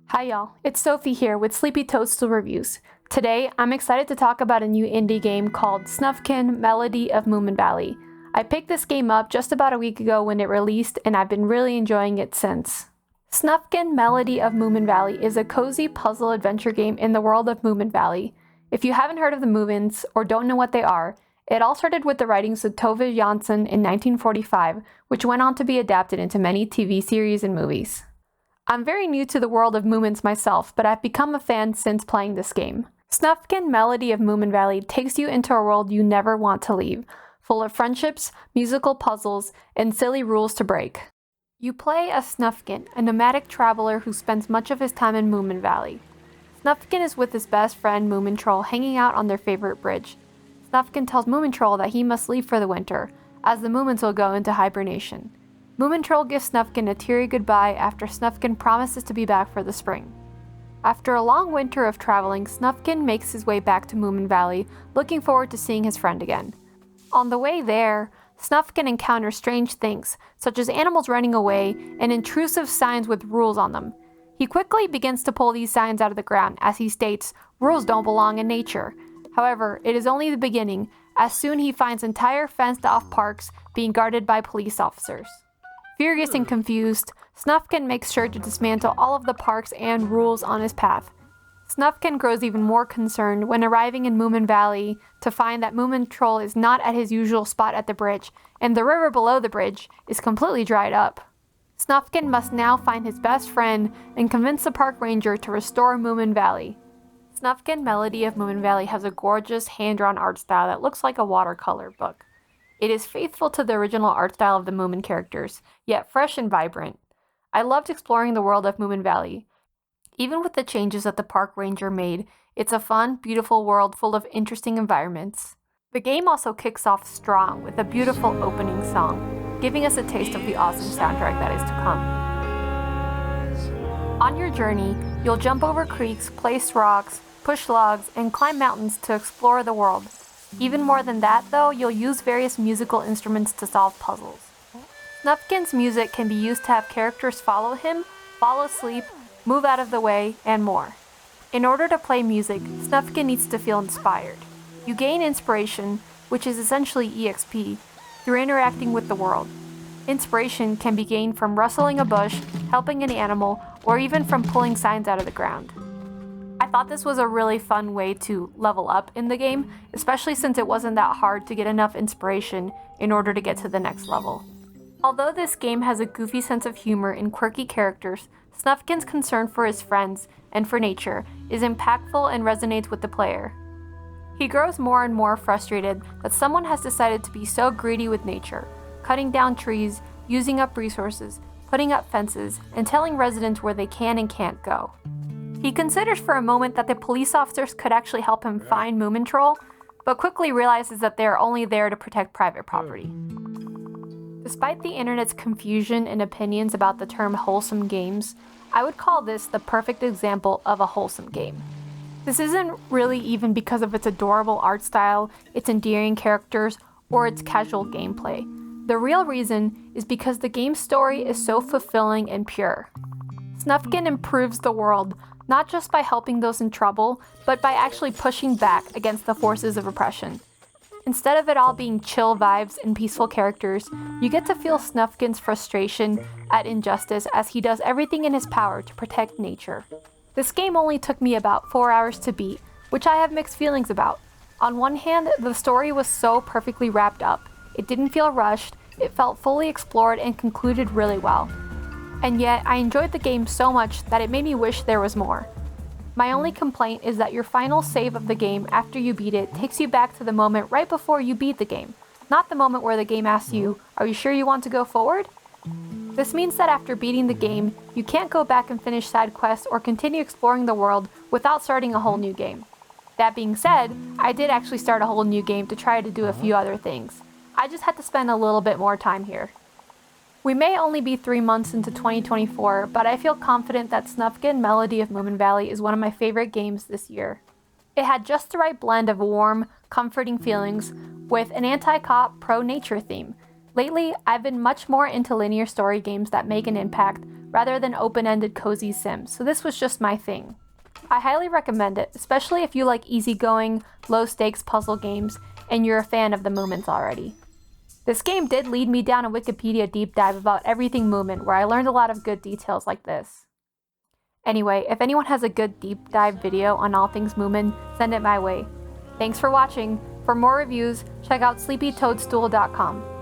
Hi y'all, it's Sophie here with Sleepy Toadstool Reviews. Today, I'm excited to talk about a new indie game called Snufkin Melody of Moominvalley. I picked this game up just about a week ago when it released, and I've been really enjoying it since. Snufkin Melody of Moominvalley is a cozy puzzle adventure game in the world of Moominvalley. If you haven't heard of the Moomins or don't know what they are, it all started with the writings of Tove Jansson in 1945, which went on to be adapted into many TV series and movies. I'm very new to the world of Moomins myself, but I've become a fan since playing this game. Snufkin Melody of Moominvalley takes you into a world you never want to leave, full of friendships, musical puzzles, and silly rules to break. You play as Snufkin, a nomadic traveler who spends much of his time in Moominvalley. Snufkin is with his best friend Moomintroll hanging out on their favorite bridge. Snufkin tells Moomintroll that he must leave for the winter, as the Moomins will go into hibernation. Moomintroll gives Snufkin a teary goodbye after Snufkin promises to be back for the spring. After a long winter of traveling, Snufkin makes his way back to Moominvalley, looking forward to seeing his friend again. On the way there, Snufkin encounters strange things, such as animals running away and intrusive signs with rules on them. He quickly begins to pull these signs out of the ground, as he states, rules don't belong in nature. However, it is only the beginning, as soon he finds entire fenced-off parks being guarded by police officers. Furious and confused, Snufkin makes sure to dismantle all of the parks and rules on his path. Snufkin grows even more concerned when arriving in Moominvalley to find that Moomintroll is not at his usual spot at the bridge, and the river below the bridge is completely dried up. Snufkin must now find his best friend and convince the park ranger to restore Moominvalley. Snufkin Melody of Moominvalley has a gorgeous hand-drawn art style that looks like a watercolor book. It is faithful to the original art style of the Moomin characters, yet fresh and vibrant. I loved exploring the world of Moominvalley. Even with the changes that the park ranger made, it's a fun, beautiful world full of interesting environments. The game also kicks off strong with a beautiful opening song, giving us a taste of the awesome soundtrack that is to come. On your journey, you'll jump over creeks, place rocks, push logs, and climb mountains to explore the world. Even more than that, though, you'll use various musical instruments to solve puzzles. Snufkin's music can be used to have characters follow him, fall asleep, move out of the way, and more. In order to play music, Snufkin needs to feel inspired. You gain inspiration, which is essentially EXP, through interacting with the world. Inspiration can be gained from rustling a bush, helping an animal, or even from pulling signs out of the ground. I thought this was a really fun way to level up in the game, especially since it wasn't that hard to get enough inspiration in order to get to the next level. Although this game has a goofy sense of humor and quirky characters, Snufkin's concern for his friends and for nature is impactful and resonates with the player. He grows more and more frustrated that someone has decided to be so greedy with nature, cutting down trees, using up resources, putting up fences, and telling residents where they can and can't go. He considers for a moment that the police officers could actually help him find Moomintroll, but quickly realizes that they are only there to protect private property. Despite the internet's confusion and opinions about the term wholesome games, I would call this the perfect example of a wholesome game. This isn't really even because of its adorable art style, its endearing characters, or its casual gameplay. The real reason is because the game's story is so fulfilling and pure. Snufkin improves the world, not just by helping those in trouble, but by actually pushing back against the forces of oppression. Instead of it all being chill vibes and peaceful characters, you get to feel Snufkin's frustration at injustice as he does everything in his power to protect nature. This game only took me about 4 hours to beat, which I have mixed feelings about. On one hand, the story was so perfectly wrapped up. It didn't feel rushed, it felt fully explored and concluded really well. And yet, I enjoyed the game so much that it made me wish there was more. My only complaint is that your final save of the game after you beat it takes you back to the moment right before you beat the game, not the moment where the game asks you, "Are you sure you want to go forward?" This means that after beating the game, you can't go back and finish side quests or continue exploring the world without starting a whole new game. That being said, I did actually start a whole new game to try to do a few other things. I just had to spend a little bit more time here. We may only be 3 months into 2024, but I feel confident that Snufkin Melody of Moominvalley is one of my favorite games this year. It had just the right blend of warm, comforting feelings with an anti-cop, pro-nature theme. Lately, I've been much more into linear story games that make an impact rather than open-ended cozy sims, so this was just my thing. I highly recommend it, especially if you like easygoing, low-stakes puzzle games and you're a fan of the Moomins already. This game did lead me down a Wikipedia deep dive about everything Moomin, where I learned a lot of good details like this. Anyway, if anyone has a good deep dive video on all things Moomin, send it my way. Thanks for watching. For more reviews, check out sleepytoadstool.com.